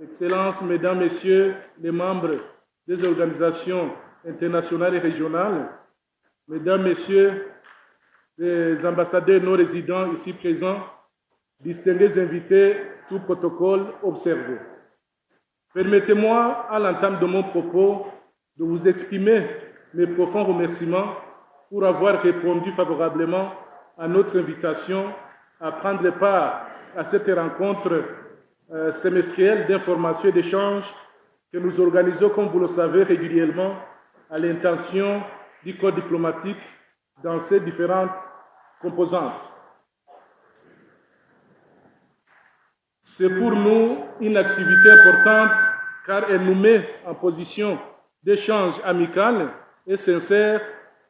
Excellences, Mesdames, Messieurs les membres des organisations internationales et régionales, Mesdames, Messieurs les ambassadeurs non résidents ici présents, distingués invités, tout protocole observé. Permettez-moi, à l'entame de mon propos, de vous exprimer mes profonds remerciements pour avoir répondu favorablement à notre invitation à prendre part à cette rencontre semestrielle d'information et d'échange que nous organisons, comme vous le savez, régulièrement à l'intention du corps diplomatique dans ses différentes composantes. C'est pour nous une activité importante car elle nous met en position d'échange amical et sincère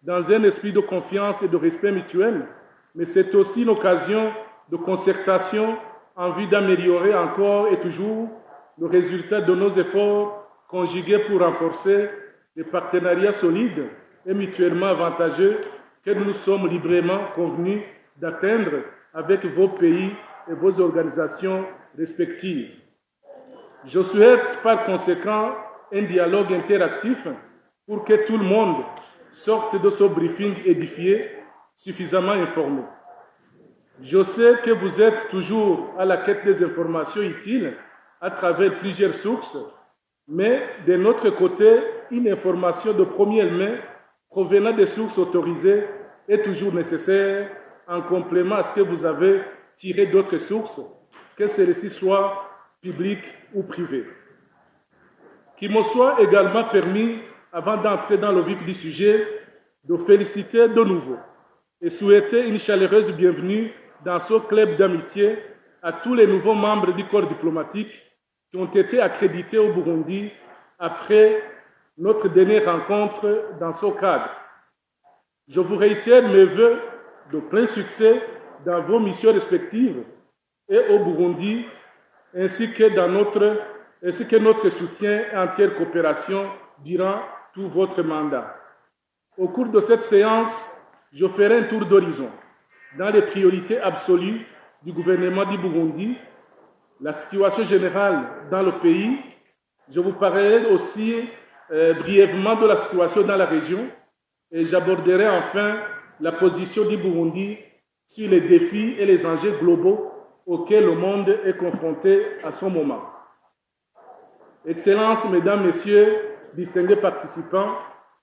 dans un esprit de confiance et de respect mutuel, mais c'est aussi une occasion de concertation en vue d'améliorer encore et toujours le résultat de nos efforts conjugués pour renforcer les partenariats solides et mutuellement avantageux que nous sommes librement convenus d'atteindre avec vos pays et vos organisations respectives. Je souhaite par conséquent un dialogue interactif pour que tout le monde sorte de ce briefing édifié, suffisamment informé. Je sais que vous êtes toujours à la quête des informations utiles à travers plusieurs sources, mais de notre côté, une information de première main provenant des sources autorisées est toujours nécessaire en complément à ce que vous avez tiré d'autres sources, que celles-ci soient publiques ou privées. Qu'il me soit également permis, avant d'entrer dans le vif du sujet, de féliciter de nouveau et souhaiter une chaleureuse bienvenue dans ce club d'amitié à tous les nouveaux membres du corps diplomatique qui ont été accrédités au Burundi après notre dernière rencontre dans ce cadre. Je vous réitère mes vœux de plein succès dans vos missions respectives et au Burundi, ainsi que notre soutien et entière coopération durant tout votre mandat. Au cours de cette séance, je ferai un tour d'horizon dans les priorités absolues du gouvernement du Burundi, la situation générale dans le pays. Je vous parlerai aussi brièvement de la situation dans la région et j'aborderai enfin la position du Burundi sur les défis et les enjeux globaux auxquels le monde est confronté à ce moment. Excellences, Mesdames, Messieurs, distingués participants,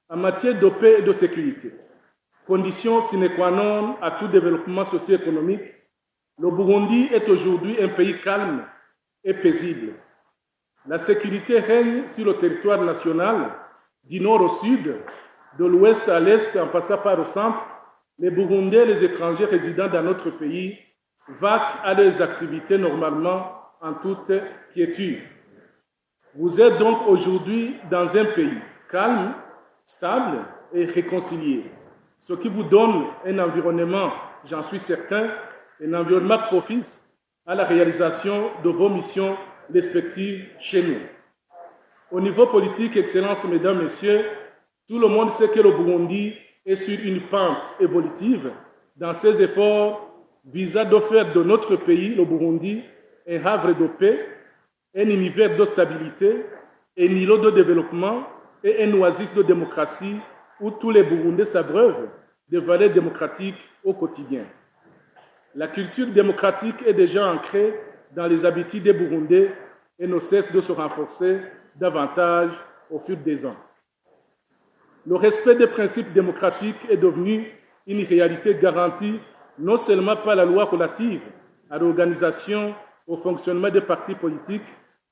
en matière de paix et de sécurité, condition sine qua non à tout développement socio-économique, le Burundi est aujourd'hui un pays calme et paisible. La sécurité règne sur le territoire national, du nord au sud, de l'ouest à l'est, en passant par le centre. Les Burundais et les étrangers résidant dans notre pays vaquent à leurs activités normalement en toute quiétude. Vous êtes donc aujourd'hui dans un pays calme, stable et réconcilié, ce qui vous donne un environnement, j'en suis certain, un environnement propice à la réalisation de vos missions respectives chez nous. Au niveau politique, Excellences, Mesdames, Messieurs, tout le monde sait que le Burundi est sur une pente évolutive dans ses efforts visant de faire de notre pays, le Burundi, un havre de paix, un univers de stabilité, un îlot de développement et un oasis de démocratie où tous les Burundais s'abreuvent des valeurs démocratiques au quotidien. La culture démocratique est déjà ancrée dans les habitudes des Burundais et ne cesse de se renforcer davantage au fil des ans. Le respect des principes démocratiques est devenu une réalité garantie non seulement par la loi relative à l'organisation, au fonctionnement des partis politiques,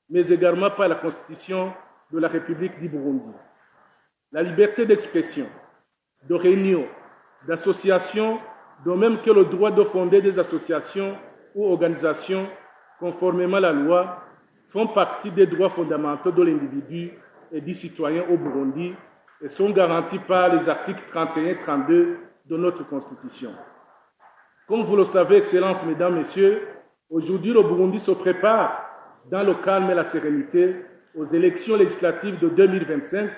mais également par la Constitution de la République du Burundi. La liberté d'expression, de réunion, d'association, de même que le droit de fonder des associations ou organisations conformément à la loi, font partie des droits fondamentaux de l'individu et du citoyen au Burundi et sont garantis par les articles 31 et 32 de notre Constitution. Comme vous le savez, Excellences, Mesdames, Messieurs, aujourd'hui le Burundi se prépare dans le calme et la sérénité aux élections législatives de 2025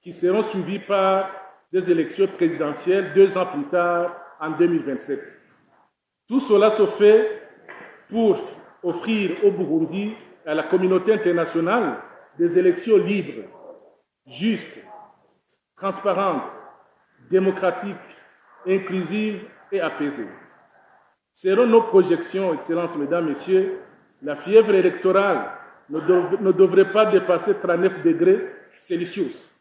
qui seront suivies par des élections présidentielles 2 ans plus tard, en 2027. Tout cela se fait pour offrir au Burundi et à la communauté internationale des élections libres, justes, transparentes, démocratiques, inclusives et apaisées. Selon nos projections, Excellences, Mesdames, Messieurs, la fièvre électorale ne devrait pas dépasser 39 degrés Celsius,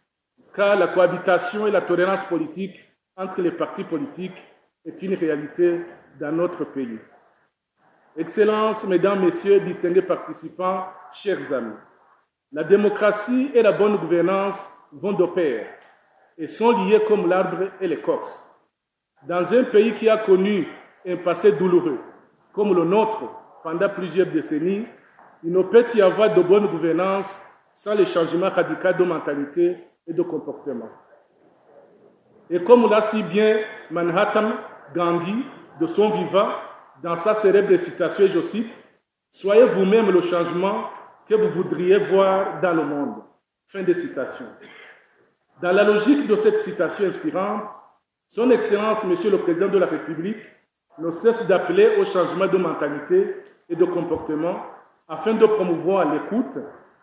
car la cohabitation et la tolérance politique entre les partis politiques est une réalité dans notre pays. Excellences, Mesdames, Messieurs, distingués participants, chers amis, la démocratie et la bonne gouvernance vont de pair et sont liés comme l'arbre et l'écorce. Dans un pays qui a connu un passé douloureux, comme le nôtre pendant plusieurs décennies, il ne peut y avoir de bonne gouvernance sans les changements radicaux de mentalité et de comportement. Et comme l'a si bien Mahatma Gandhi de son vivant, dans sa célèbre citation, je cite, « Soyez vous-même le changement que vous voudriez voir dans le monde. » Fin de citation. Dans la logique de cette citation inspirante, Son Excellence, Monsieur le Président de la République, ne cesse d'appeler au changement de mentalité et de comportement afin de promouvoir l'écoute,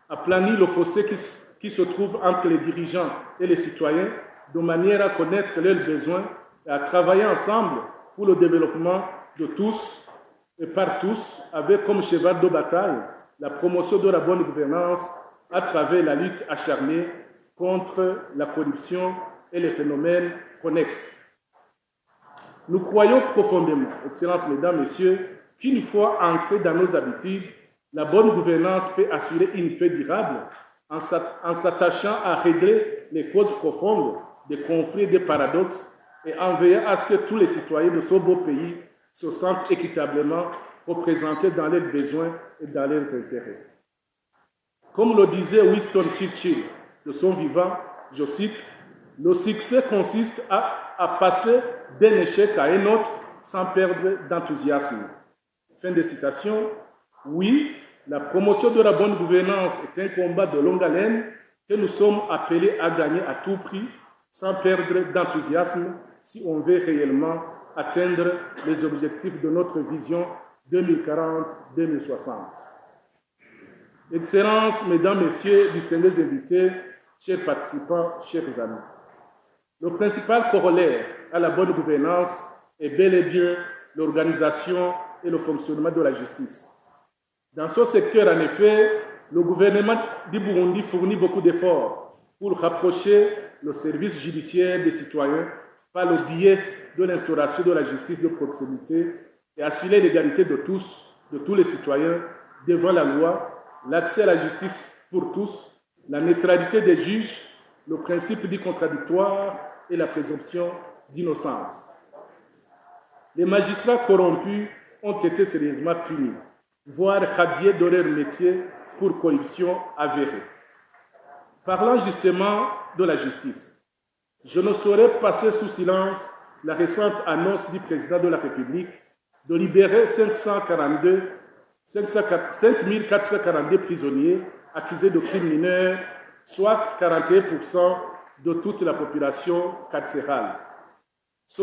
aplanir le fossé qui se trouve entre les dirigeants et les citoyens, de manière à connaître leurs besoins et à travailler ensemble pour le développement de tous et par tous, avec comme cheval de bataille la promotion de la bonne gouvernance à travers la lutte acharnée contre la corruption et les phénomènes connexes. Nous croyons profondément, Excellences, Mesdames, Messieurs, qu'une fois ancrée dans nos habitudes, la bonne gouvernance peut assurer une paix durable en s'attachant à régler les causes profondes des conflits et des paradoxes et en veillant à ce que tous les citoyens de ce beau pays se sentent équitablement représentés dans leurs besoins et dans leurs intérêts. Comme le disait Winston Churchill de son vivant, je cite, « Le succès consiste à passer d'un échec à un autre sans perdre d'enthousiasme. » Fin de citation. Oui, la promotion de la bonne gouvernance est un combat de longue haleine que nous sommes appelés à gagner à tout prix sans perdre d'enthousiasme si on veut réellement atteindre les objectifs de notre vision 2040-2060. Excellences, Mesdames, Messieurs, distingués invités, chers participants, chers amis, le principal corollaire à la bonne gouvernance est bel et bien l'organisation et le fonctionnement de la justice. Dans ce secteur, en effet, le gouvernement du Burundi fournit beaucoup d'efforts pour rapprocher le service judiciaire des citoyens par le biais de l'instauration de la justice de proximité et assurer l'égalité de tous les citoyens devant la loi, l'accès à la justice pour tous, la neutralité des juges, le principe du contradictoire et la présomption d'innocence. Les magistrats corrompus ont été sérieusement punis, voire radiés de leur métier pour corruption avérée. Parlant justement de la justice, je ne saurais passer sous silence la récente annonce du président de la République de libérer 5442 prisonniers accusés de crimes mineurs, soit 41% de toute la population carcérale. Ce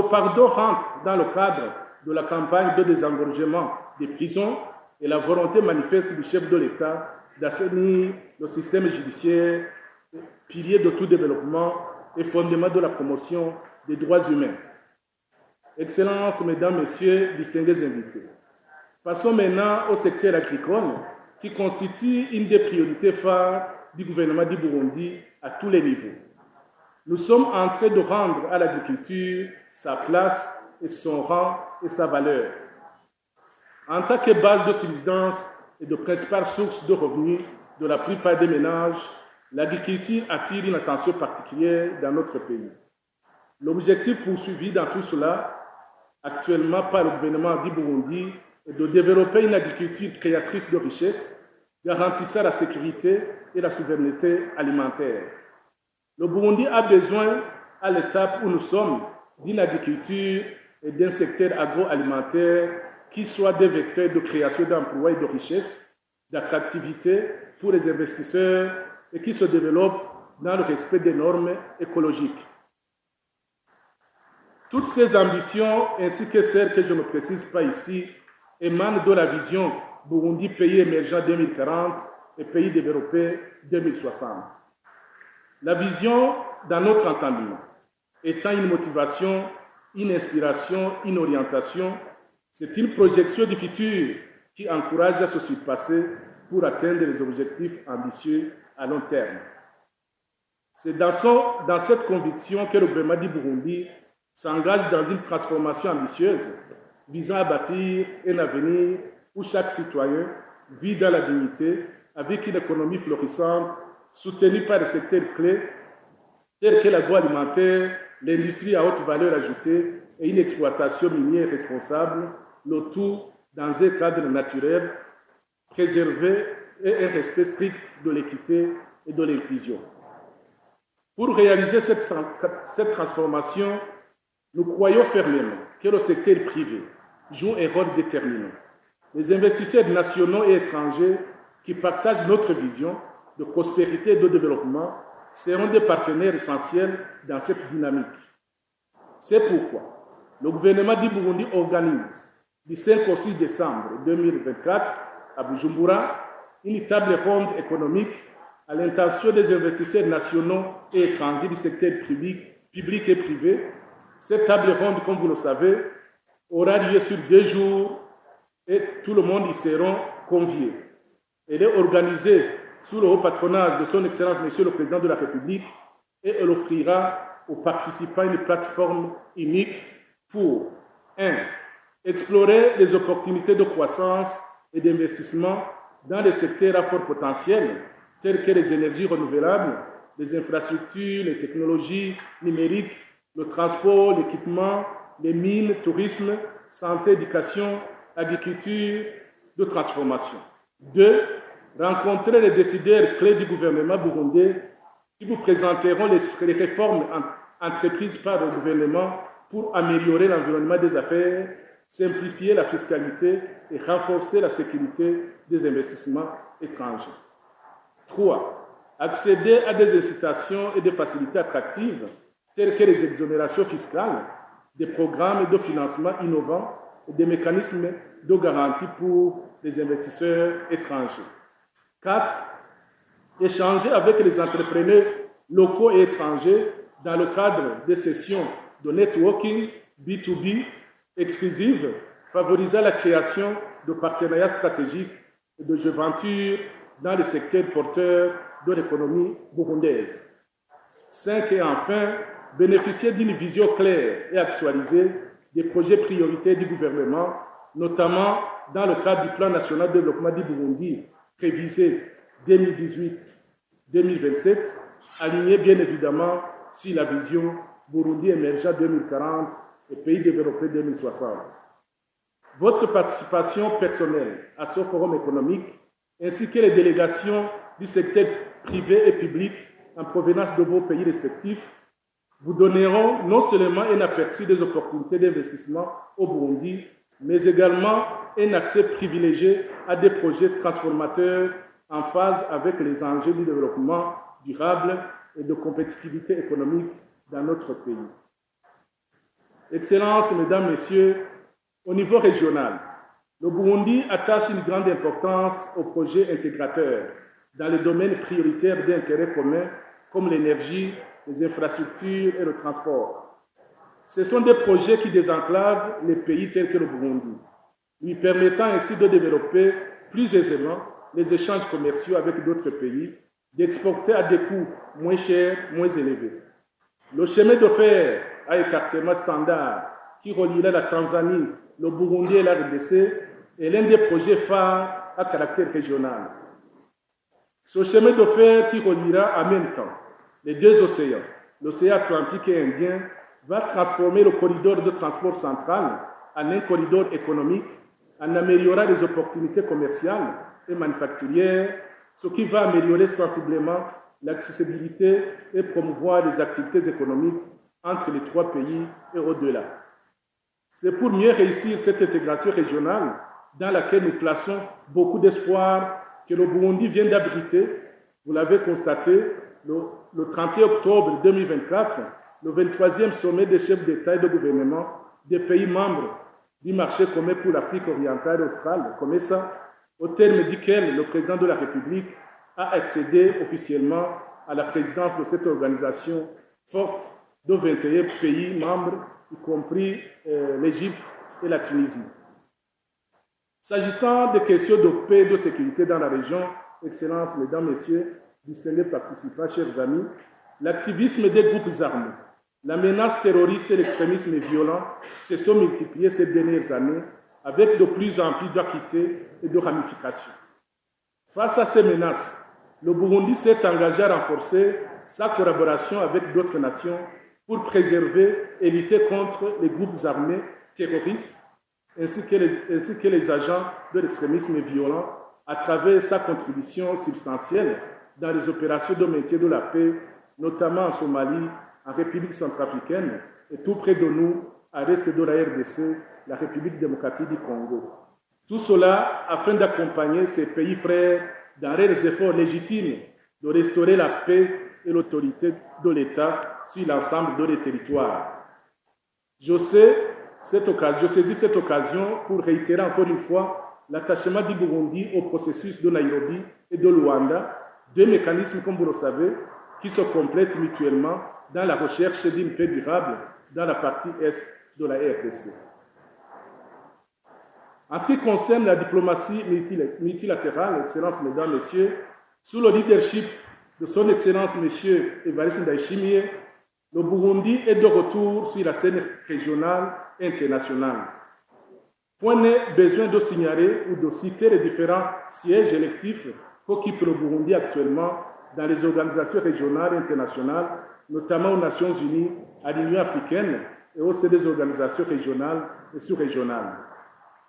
pardon rentre dans le cadre de la campagne de désengorgement des prisons et la volonté manifeste du chef de l'État d'assainir le système judiciaire, pilier de tout développement et fondement de la promotion des droits humains. Excellences, Mesdames, Messieurs, distingués invités. Passons maintenant au secteur agricole qui constitue une des priorités phares du gouvernement du Burundi à tous les niveaux. Nous sommes en train de rendre à l'agriculture sa place et son rang et sa valeur. En tant que base de subsistance et de principale source de revenus de la plupart des ménages, l'agriculture attire une attention particulière dans notre pays. L'objectif poursuivi dans tout cela, actuellement par le gouvernement du Burundi, est de développer une agriculture créatrice de richesses, garantissant la sécurité et la souveraineté alimentaire. Le Burundi a besoin, à l'étape où nous sommes, d'une agriculture et d'un secteur agroalimentaire qui soient des vecteurs de création d'emplois et de richesses, d'attractivité pour les investisseurs et qui se développent dans le respect des normes écologiques. Toutes ces ambitions, ainsi que celles que je ne précise pas ici, émanent de la vision Burundi pays émergent 2040 et pays développé 2060. La vision, dans notre entendement, étant une motivation, une inspiration, une orientation, c'est une projection du futur qui encourage à se surpasser pour atteindre les objectifs ambitieux à long terme. C'est dans cette conviction que le gouvernement du Burundi s'engage dans une transformation ambitieuse visant à bâtir un avenir où chaque citoyen vit dans la dignité avec une économie florissante soutenue par des secteurs clés tels que l'agroalimentaire, l'industrie à haute valeur ajoutée et une exploitation minière responsable, le tout dans un cadre naturel, préservé et un respect strict de l'équité et de l'inclusion. Pour réaliser cette transformation, nous croyons fermement que le secteur privé joue un rôle déterminant. Les investisseurs nationaux et étrangers qui partagent notre vision de prospérité et de développement seront des partenaires essentiels dans cette dynamique. C'est pourquoi le gouvernement du Burundi organise du 5 au 6 décembre 2024 à Bujumbura une table ronde économique à l'intention des investisseurs nationaux et étrangers du secteur public et privé. Cette table ronde, comme vous le savez, aura lieu sur 2 jours et tout le monde y sera convié. Elle est organisée sous le haut patronage de son Excellence Monsieur le Président de la République et elle offrira aux participants une plateforme unique pour 1. Explorer les opportunités de croissance et d'investissement dans les secteurs à fort potentiel tels que les énergies renouvelables, les infrastructures, les technologies numériques, le transport, l'équipement, les mines, tourisme, santé, éducation, agriculture, de transformation. 2. Rencontrer les décideurs clés du gouvernement burundais qui vous présenteront les réformes entreprises par le gouvernement pour améliorer l'environnement des affaires, simplifier la fiscalité et renforcer la sécurité des investissements étrangers. 3. Accéder à des incitations et des facilités attractives telles que les exonérations fiscales, des programmes de financement innovants et des mécanismes de garantie pour les investisseurs étrangers. 4. Échanger avec les entrepreneurs locaux et étrangers dans le cadre des sessions de networking B2B exclusives, favorisant la création de partenariats stratégiques et de jointures dans les secteurs porteurs de l'économie burundaise. 5. Et enfin, bénéficier d'une vision claire et actualisée des projets prioritaires du gouvernement, notamment dans le cadre du plan national de développement du Burundi, révisé 2018-2027, aligné bien évidemment sur la vision Burundi émergent 2040 et pays développés 2060. Votre participation personnelle à ce forum économique, ainsi que les délégations du secteur privé et public en provenance de vos pays respectifs, vous donneront non seulement un aperçu des opportunités d'investissement au Burundi, mais également un accès privilégié à des projets transformateurs en phase avec les enjeux du développement durable et de compétitivité économique dans notre pays. Excellences, Mesdames, Messieurs, au niveau régional, le Burundi attache une grande importance aux projets intégrateurs dans les domaines prioritaires d'intérêt commun comme l'énergie, les infrastructures et le transport. Ce sont des projets qui désenclavent les pays tels que le Burundi, lui permettant ainsi de développer plus aisément les échanges commerciaux avec d'autres pays, d'exporter à des coûts moins chers, moins élevés. Le chemin de fer à écartement standard qui reliera la Tanzanie, le Burundi et la RDC est l'un des projets phares à caractère régional. Ce chemin de fer qui reliera en même temps les 2 océans, l'océan Atlantique et Indien, va transformer le corridor de transport central en un corridor économique en améliorant les opportunités commerciales et manufacturières, ce qui va améliorer sensiblement l'accessibilité et promouvoir les activités économiques entre les 3 pays et au-delà. C'est pour mieux réussir cette intégration régionale dans laquelle nous plaçons beaucoup d'espoir que le Burundi vient d'abriter, vous l'avez constaté, le 31 octobre 2024, le 23e sommet des chefs d'État et de gouvernement des pays membres du marché commun pour l'Afrique orientale et australe, COMESA, au terme duquel le président de la République a accédé officiellement à la présidence de cette organisation forte de 21 pays membres, y compris l'Égypte et la Tunisie. S'agissant des questions de paix et de sécurité dans la région, Excellences, Mesdames, Messieurs, distingués participants, chers amis, l'activisme des groupes armés, la menace terroriste et l'extrémisme violent se sont multipliés ces dernières années avec de plus en plus d'acuité et de ramifications. Face à ces menaces, le Burundi s'est engagé à renforcer sa collaboration avec d'autres nations pour préserver et lutter contre les groupes armés terroristes ainsi que les agents de l'extrémisme violent à travers sa contribution substantielle dans les opérations de maintien de la paix, notamment en Somalie, en République centrafricaine et tout près de nous, à l'est de la RDC, la République démocratique du Congo. Tout cela afin d'accompagner ces pays frères dans leurs efforts légitimes de restaurer la paix et l'autorité de l'État sur l'ensemble de les territoires. Je saisis cette occasion pour réitérer encore une fois l'attachement du Burundi au processus de Nairobi et de Luanda, deux mécanismes, comme vous le savez, qui se complètent mutuellement dans la recherche d'une paix durable dans la partie est de la RDC. En ce qui concerne la diplomatie multilatérale, Excellences, Mesdames, Messieurs, sous le leadership de Son Excellence M. Evariste Ndayishimiye, le Burundi est de retour sur la scène régionale et internationale. Point n'est besoin de signaler ou de citer les différents sièges électifs qu'occupe le Burundi actuellement dans les organisations régionales et internationales, notamment aux Nations Unies, à l'Union africaine et aussi des organisations régionales et sous-régionales.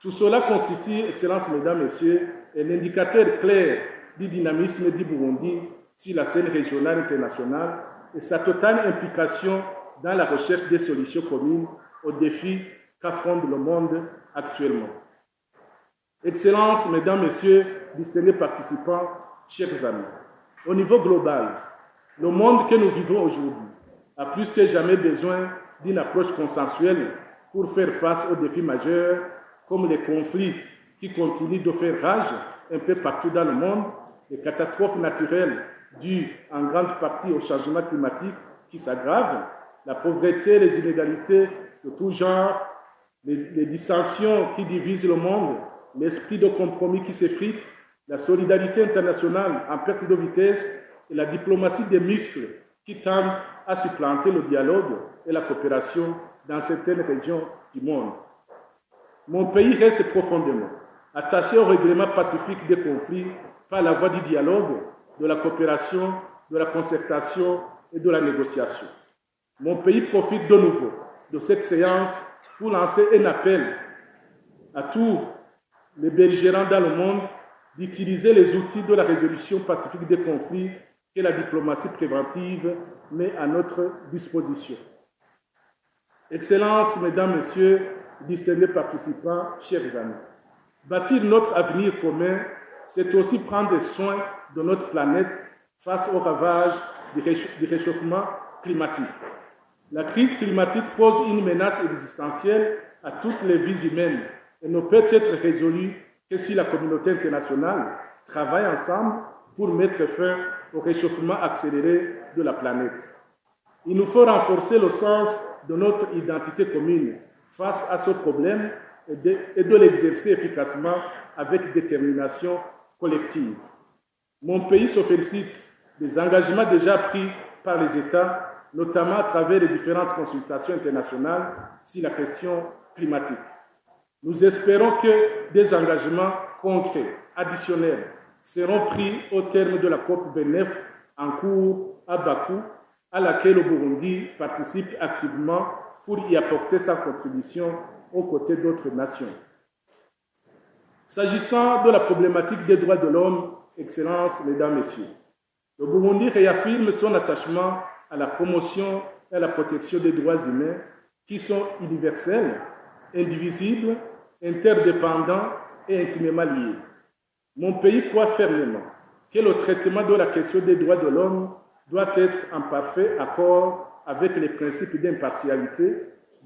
Tout cela constitue, Excellences, Mesdames, Messieurs, un indicateur clair du dynamisme du Burundi sur la scène régionale et internationale et sa totale implication dans la recherche des solutions communes aux défis qu'affronte le monde actuellement. Excellences, Mesdames, Messieurs, distingués participants, chers amis, au niveau global, le monde que nous vivons aujourd'hui a plus que jamais besoin d'une approche consensuelle pour faire face aux défis majeurs comme les conflits qui continuent de faire rage un peu partout dans le monde, les catastrophes naturelles dues en grande partie au changement climatique qui s'aggravent, la pauvreté, les inégalités de tout genre, les dissensions qui divisent le monde, l'esprit de compromis qui s'effrite, la solidarité internationale en perte de vitesse et la diplomatie des muscles qui tendent à supplanter le dialogue et la coopération dans certaines régions du monde. Mon pays reste profondément attaché au règlement pacifique des conflits par la voie du dialogue, de la coopération, de la concertation et de la négociation. Mon pays profite de nouveau de cette séance pour lancer un appel à tous les belligérants dans le monde d'utiliser les outils de la résolution pacifique des conflits que la diplomatie préventive met à notre disposition. Excellences, Mesdames, Messieurs, distingués participants, chers amis, bâtir notre avenir commun, c'est aussi prendre soin de notre planète face aux ravages du réchauffement climatique. La crise climatique pose une menace existentielle à toutes les vies humaines et ne peut être résolue que si la communauté internationale travaille ensemble pour mettre fin au réchauffement accéléré de la planète. Il nous faut renforcer le sens de notre identité commune face à ce problème et de l'exercer efficacement avec détermination collective. Mon pays se félicite des engagements déjà pris par les États, notamment à travers les différentes consultations internationales sur la question climatique. Nous espérons que des engagements concrets, additionnels, seront pris au terme de la COP29 en cours à Bakou, à laquelle le Burundi participe activement pour y apporter sa contribution aux côtés d'autres nations. S'agissant de la problématique des droits de l'homme, Excellences, Mesdames, Messieurs, le Burundi réaffirme son attachement à la promotion et à la protection des droits humains qui sont universels, indivisibles, interdépendants et intimement liés. Mon pays croit fermement que le traitement de la question des droits de l'homme doit être en parfait accord avec les principes d'impartialité,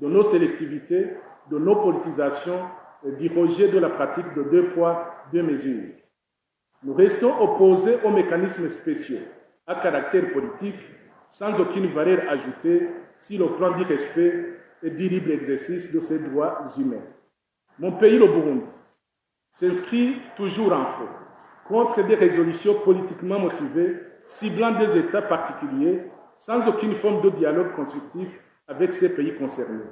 de nos sélectivités, de nos politisations du rejet de la pratique de 2 poids, 2 mesures. Nous restons opposés aux mécanismes spéciaux à caractère politique sans aucune valeur ajoutée sur le plan du respect et du libre exercice de ses droits humains. Mon pays, le Burundi, s'inscrit toujours en faux contre des résolutions politiquement motivées ciblant des États particuliers sans aucune forme de dialogue constructif avec ces pays concernés,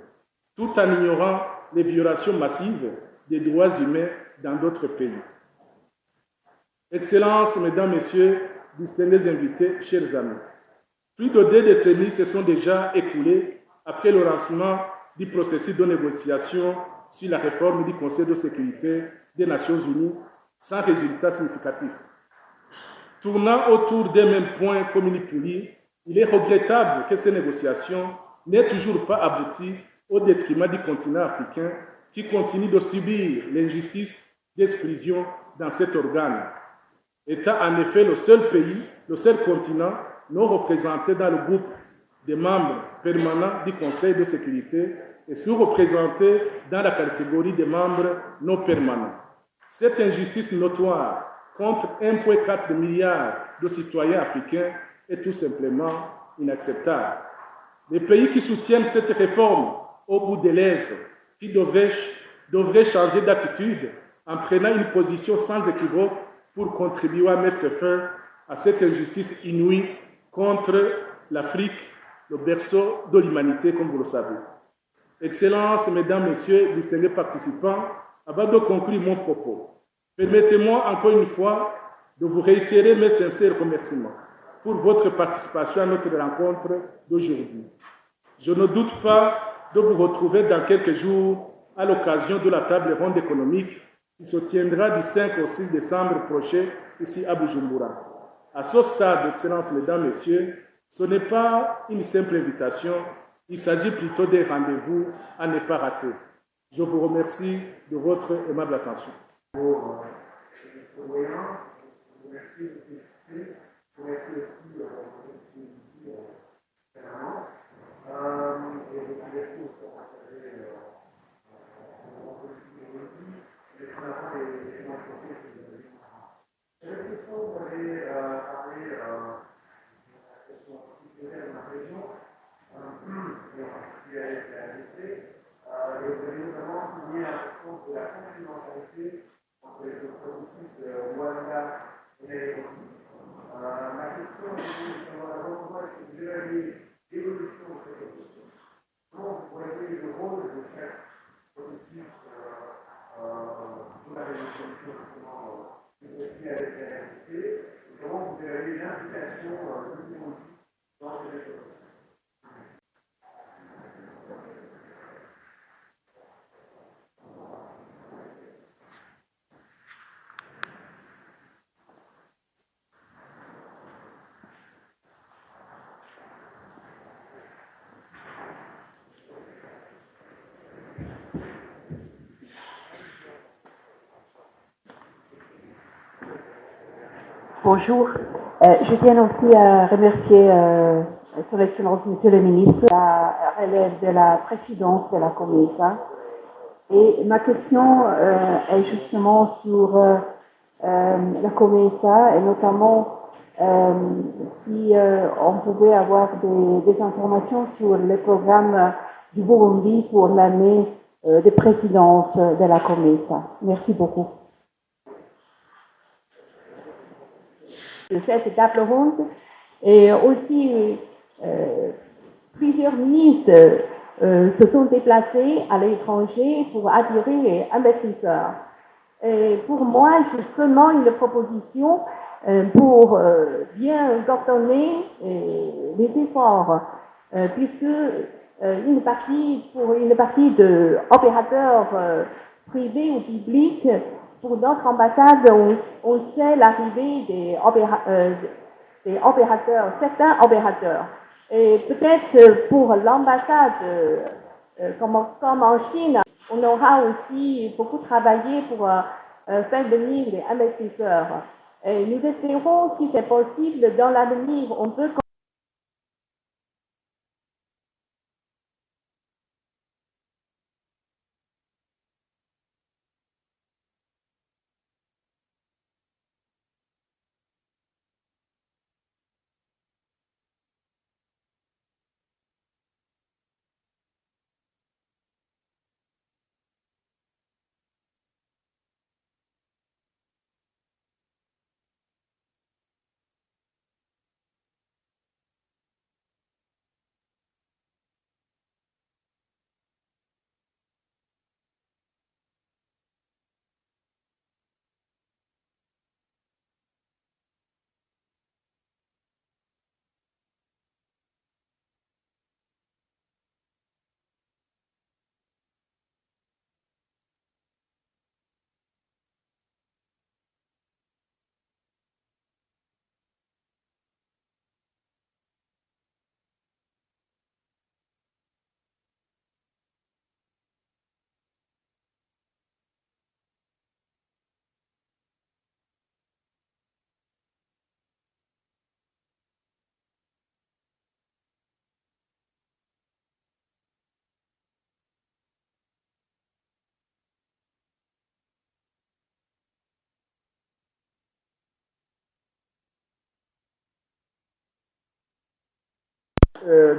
tout en ignorant les violations massives des droits humains dans d'autres pays. Excellences, Mesdames, Messieurs, distingués invités, chers amis, plus de 2 décennies se sont déjà écoulées après le lancement du processus de négociation sur la réforme du Conseil de sécurité des Nations Unies sans résultat significatif. Tournant autour des mêmes points communicants, il est regrettable que ces négociations n'aient toujours pas abouti au détriment du continent africain qui continue de subir l'injustice d'exclusion dans cet organe, étant en effet le seul pays, le seul continent non représenté dans le groupe des membres permanents du Conseil de sécurité et sous-représenté dans la catégorie des membres non permanents. Cette injustice notoire contre 1,4 milliard de citoyens africains est tout simplement inacceptable. Les pays qui soutiennent cette réforme au bout des lèvres, qui devraient changer d'attitude en prenant une position sans équivoque pour contribuer à mettre fin à cette injustice inouïe contre l'Afrique, le berceau de l'humanité, comme vous le savez. Excellences, Mesdames, Messieurs, distingués participants, avant de conclure mon propos, permettez-moi encore une fois de vous réitérer mes sincères remerciements pour votre participation à notre rencontre d'aujourd'hui. Je ne doute pas de vous retrouver dans quelques jours à l'occasion de la table ronde économique qui se tiendra du 5 au 6 décembre prochain ici à Bujumbura. À ce stade, Excellences, Mesdames, Messieurs, ce n'est pas une simple invitation, il s'agit plutôt d'un rendez-vous à ne pas rater. Je vous remercie de votre aimable attention. Pour merci de participer, merci aussi de votre permanence et de l'ouverture pour partager les fondamentaux des conseils que vous avez. Cette question, vous avez parlé de la question sécuritaire de la région, et en particulier avec la RDC, et vous avez notamment souligné l'importance de la complémentarité entre les processus de Rwanda et Nairobi. Ma question est de savoir comment est-ce que vous évaluez l'évolution de ces processus, comment vous voyez le rôle de chaque processus de la résolution justement négociée avec la RDC, et comment vous évaluez l'implication du Burundi dans ces processus. Bonjour. Je tiens aussi à remercier Son Excellence Monsieur le Ministre, la relève de la présidence de la COMESA. Et ma question est justement sur la COMESA et notamment si on pouvait avoir des informations sur le programme du Burundi pour l'année de présidence de la COMESA. Merci beaucoup. De cette table ronde et aussi plusieurs ministres se sont déplacés à l'étranger pour attirer les investisseurs. Et pour moi, c'est seulement une proposition pour bien coordonner les efforts, puisque une partie de opérateurs privés ou publics. Pour notre ambassade, on sait l'arrivée des opérateurs, certains opérateurs. Et peut-être pour l'ambassade, comme en Chine, on aura aussi beaucoup travaillé pour faire venir les investisseurs. Et nous espérons, si c'est possible, dans l'avenir, on peut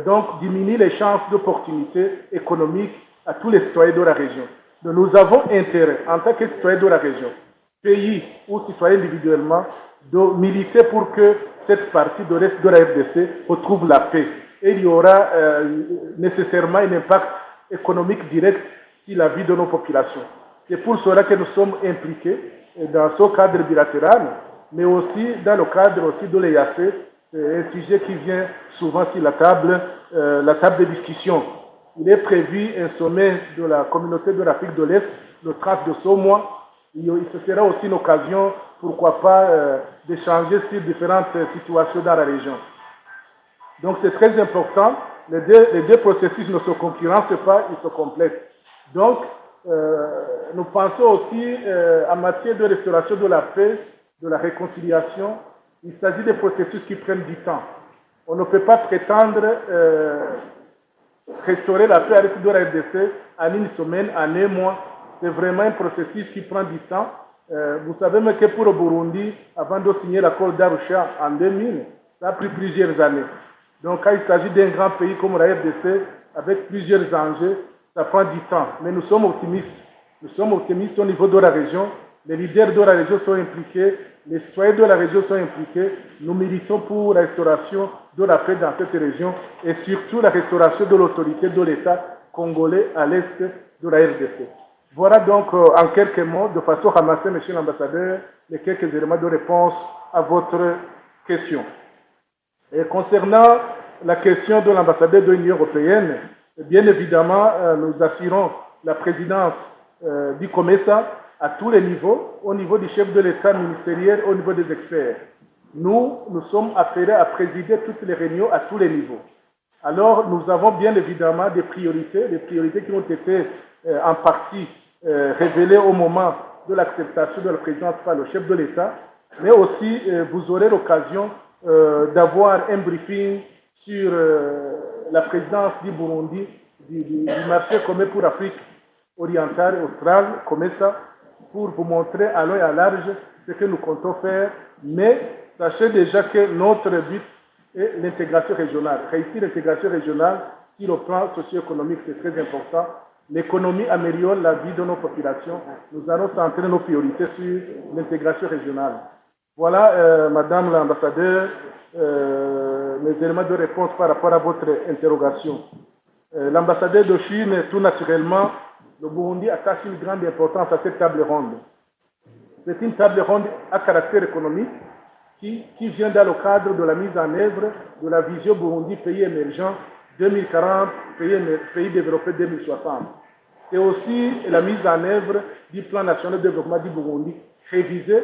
donc diminuer les chances d'opportunités économiques à tous les citoyens de la région. Donc nous avons intérêt, en tant que citoyens de la région, pays ou citoyens individuellement, de militer pour que cette partie de l'Est de la RDC retrouve la paix. Et il y aura nécessairement un impact économique direct sur la vie de nos populations. C'est pour cela que nous sommes impliqués dans ce cadre bilatéral, mais aussi dans le cadre aussi de l'EAC. C'est un sujet qui vient souvent sur la table de discussion. Il est prévu un sommet de la communauté de l'Afrique de l'Est le 30 de ce mois. Il sera aussi une occasion, pourquoi pas, d'échanger sur différentes situations dans la région. Donc c'est très important. Les deux processus ne se concurrencent pas, ils se complètent. Donc, nous pensons aussi en matière de restauration de la paix, de la réconciliation. Il s'agit de processus qui prennent du temps. On ne peut pas prétendre restaurer la paix avec de la RDC en une semaine, en un mois. C'est vraiment un processus qui prend du temps. Vous savez même que pour le Burundi, avant de signer l'accord d'Arusha en 2000, ça a pris plusieurs années. Donc quand il s'agit d'un grand pays comme la RDC, avec plusieurs enjeux, ça prend du temps. Mais nous sommes optimistes. Nous sommes optimistes au niveau de la région. Les leaders de la région sont impliqués. Les citoyens de la région sont impliqués. Nous militons pour la restauration de la paix dans cette région et surtout la restauration de l'autorité de l'État congolais à l'est de la RDC. Voilà donc en quelques mots, de façon ramassée, Monsieur l'ambassadeur, les quelques éléments de réponse à votre question. Et concernant la question de l'ambassadeur de l'Union européenne, bien évidemment, nous assurons la présidence du COMESA à tous les niveaux, au niveau du chef de l'État ministériel, au niveau des experts. Nous sommes appelés à présider toutes les réunions à tous les niveaux. Alors, nous avons bien évidemment des priorités qui ont été en partie révélées au moment de l'acceptation de la présidence par le chef de l'État, mais aussi vous aurez l'occasion d'avoir un briefing sur la présidence du Burundi, du marché commun pour l'Afrique orientale et australe, COMESA, pour vous montrer à long et à large ce que nous comptons faire. Mais sachez déjà que notre but est l'intégration régionale. Réussir l'intégration régionale sur le plan socio-économique, c'est très important. L'économie améliore la vie de nos populations. Nous allons centrer nos priorités sur l'intégration régionale. Voilà, Madame l'ambassadeur, mes éléments de réponse par rapport à votre interrogation. L'ambassadeur de Chine, tout naturellement, le Burundi attache une grande importance à cette table ronde. C'est une table ronde à caractère économique qui vient dans le cadre de la mise en œuvre de la vision Burundi pays émergent 2040, pays développé 2060. C'est aussi la mise en œuvre du plan national de développement du Burundi, révisé,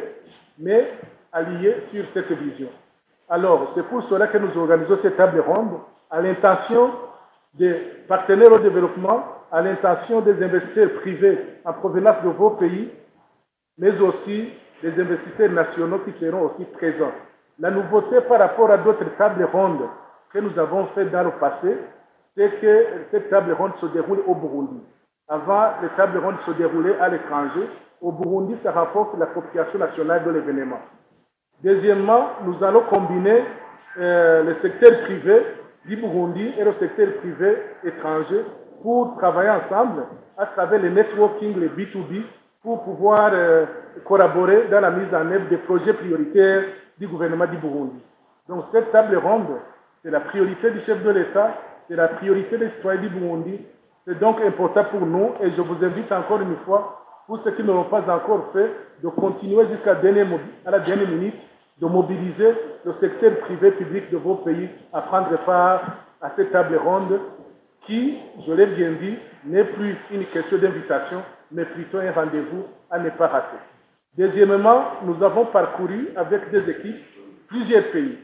mais allié sur cette vision. Alors, c'est pour cela que nous organisons cette table ronde à l'intention des partenaires au développement, à l'intention des investisseurs privés en provenance de vos pays, mais aussi des investisseurs nationaux qui seront aussi présents. La nouveauté par rapport à d'autres tables rondes que nous avons faites dans le passé, c'est que cette table ronde se déroule au Burundi. Avant, les tables rondes se déroulaient à l'étranger. Au Burundi, ça rapporte l'appropriation nationale de l'événement. Deuxièmement, nous allons combiner le secteur privé du Burundi et le secteur privé étranger pour travailler ensemble à travers les networking, les B2B, pour pouvoir collaborer dans la mise en œuvre des projets prioritaires du gouvernement du Burundi. Donc cette table ronde, c'est la priorité du chef de l'État, c'est la priorité des citoyens du Burundi. C'est donc important pour nous et je vous invite encore une fois, pour ceux qui ne l'ont pas encore fait, de continuer jusqu'à la dernière minute, de mobiliser le secteur privé public de vos pays à prendre part à cette table ronde qui, je l'ai bien dit, n'est plus une question d'invitation, mais plutôt un rendez-vous à ne pas rater. Deuxièmement, nous avons parcouru avec des équipes plusieurs pays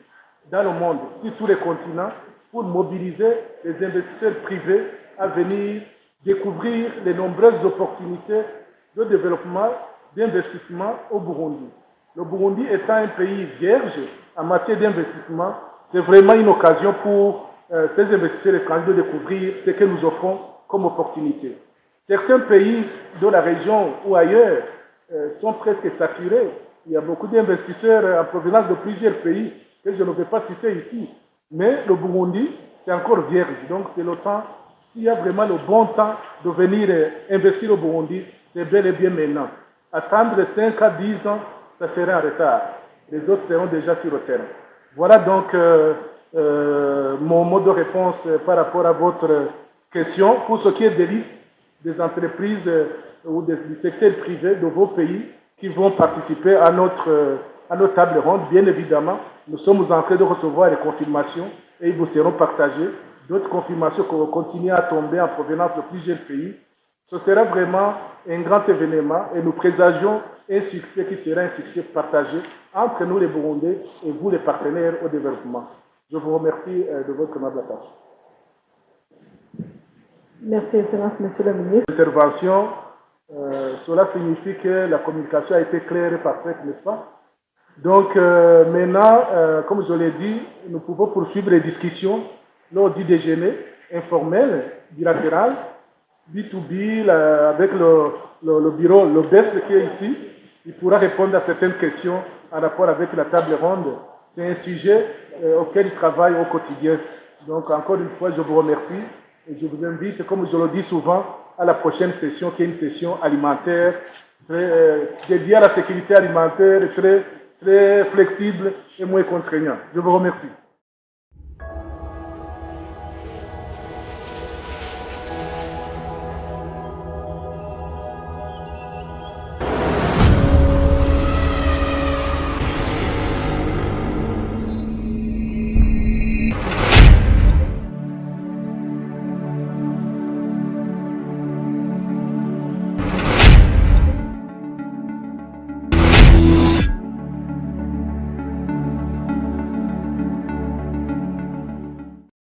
dans le monde, sur tous les continents, pour mobiliser les investisseurs privés à venir découvrir les nombreuses opportunités de développement, d'investissement au Burundi. Le Burundi étant un pays vierge en matière d'investissement, c'est vraiment une occasion pour ces investisseurs étrangers de découvrir ce que nous offrons comme opportunité. Certains pays de la région ou ailleurs sont presque saturés. Il y a beaucoup d'investisseurs en provenance de plusieurs pays que je ne vais pas citer ici. Mais le Burundi c'est encore vierge. Donc c'est le temps, s'il y a vraiment le bon temps de venir investir au Burundi, c'est bel et bien maintenant. Attendre 5 à 10 ans, ça serait en retard. Les autres seront déjà sur le terrain. Voilà donc mon mot de réponse par rapport à votre question. Pour ce qui est des listes des entreprises ou du secteur privé de vos pays qui vont participer à notre table ronde, bien évidemment, nous sommes en train de recevoir les confirmations et ils vous seront partagées. D'autres confirmations qui vont continuer à tomber en provenance de plusieurs pays. Ce sera vraiment un grand événement et nous présageons un succès qui sera un succès partagé entre nous les Burundais et vous les partenaires au développement. Je vous remercie de votre aimable attention. Merci, Excellence, Monsieur le Ministre. Intervention, cela signifie que la communication a été claire et parfaite, n'est-ce pas? Donc maintenant, comme je l'ai dit, nous pouvons poursuivre les discussions lors du déjeuner informel, bilatéral, B2B, avec le bureau, le BES qui est ici. Il pourra répondre à certaines questions en rapport avec la table ronde. C'est un sujet auquel il travaille au quotidien. Donc encore une fois, je vous remercie et je vous invite, comme je le dis souvent, à la prochaine session qui est une session alimentaire, dédiée à la sécurité alimentaire, très flexible et moins contraignante. Je vous remercie.